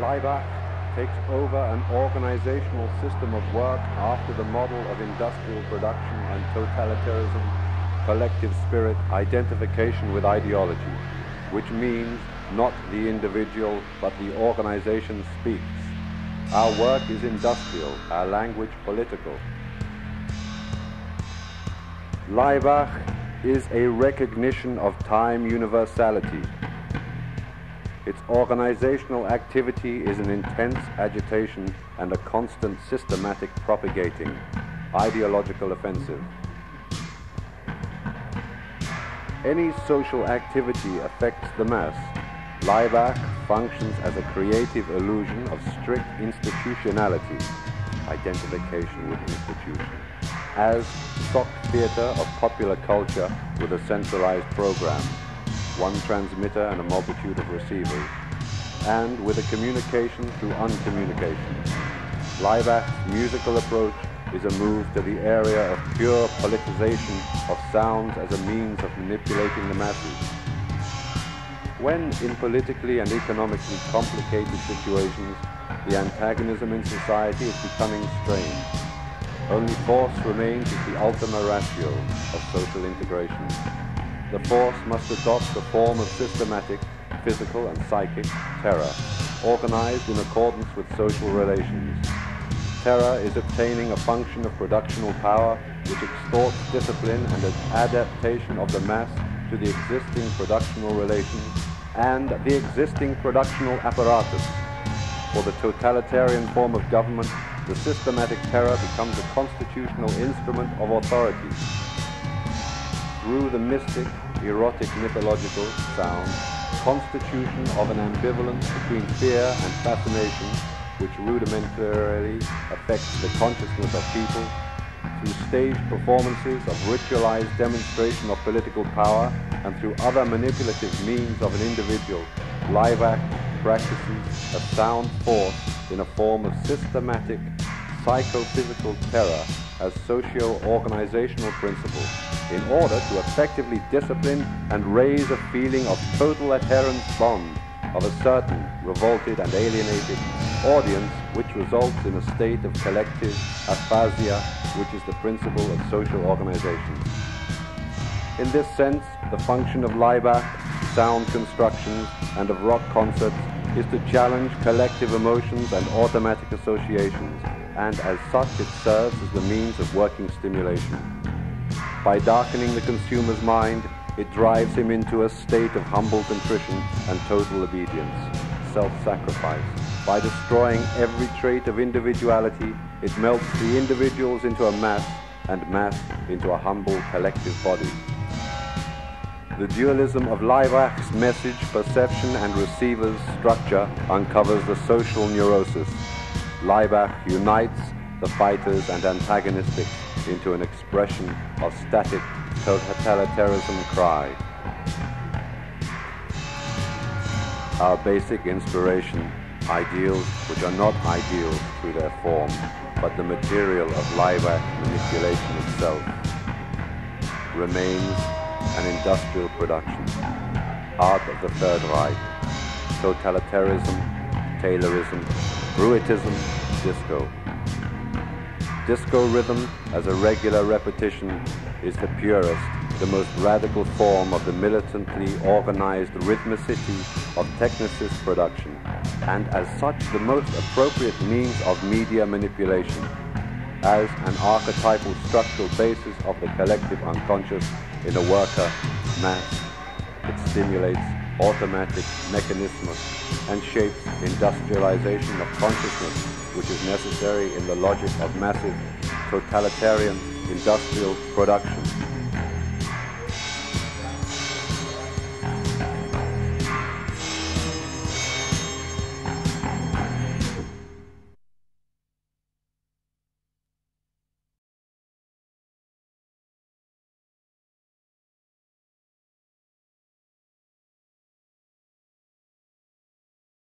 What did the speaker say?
laibach takes over an organizational system of work after the model of industrial production and totalitarianism, collective spirit, identification with ideology, which means not the individual but the organization speaks. Our work is industrial, our language political. Laibach is a recognition of time universality. Its organizational activity is an intense agitation and a constant systematic propagating, ideological offensive. Any social activity affects the mass. Laibach functions as a creative illusion of strict institutionality, identification with institution, as stock theater of popular culture with a centralized program, one transmitter and a multitude of receivers, and with a communication through uncommunication. Laibach's musical approach is a move to the area of pure politicization of sounds as a means of manipulating the masses. When in politically and economically complicated situations, the antagonism in society is becoming strained. Only force remains as the ultima ratio of social integration. The force must adopt the form of systematic, physical and psychic terror, organized in accordance with social relations. Terror is obtaining a function of productional power which extorts discipline and an adaptation of the mass to the existing productional relations and the existing productional apparatus. For the totalitarian form of government, the systematic terror becomes a constitutional instrument of authority. Through the mystic, erotic, mythological sound, constitution of an ambivalence between fear and fascination, which rudimentarily affects the consciousness of people, through staged performances of ritualized demonstration of political power, and through other manipulative means of an individual, Laibach practices a sound force in a form of systematic psychophysical terror as socio-organizational principle in order to effectively discipline and raise a feeling of total adherence bond of a certain revolted and alienated audience, which results in a state of collective aphasia, which is the principle of social organization. In this sense, the function of Laibach, sound constructions, and of rock concerts is to challenge collective emotions and automatic associations, and as such it serves as the means of working stimulation. By darkening the consumer's mind, it drives him into a state of humble contrition and total obedience, self-sacrifice. By destroying every trait of individuality, it melts the individuals into a mass, and mass into a humble collective body. The dualism of Laibach's message, perception, and receiver's structure uncovers the social neurosis. Laibach unites the fighters and antagonistics into an expression of static totalitarianism cry. Our basic inspiration, ideals which are not ideals through their form, but the material of Laibach manipulation itself, remains an industrial production, art of the Third Reich, totalitarianism, Taylorism, Bruitism, disco. Disco rhythm as a regular repetition is the purest, the most radical form of the militantly organized rhythmicity of technicist production, and as such the most appropriate means of media manipulation, as an archetypal structural basis of the collective unconscious in a worker mass. It stimulates automatic mechanisms and shapes industrialization of consciousness, which is necessary in the logic of massive totalitarian industrial production.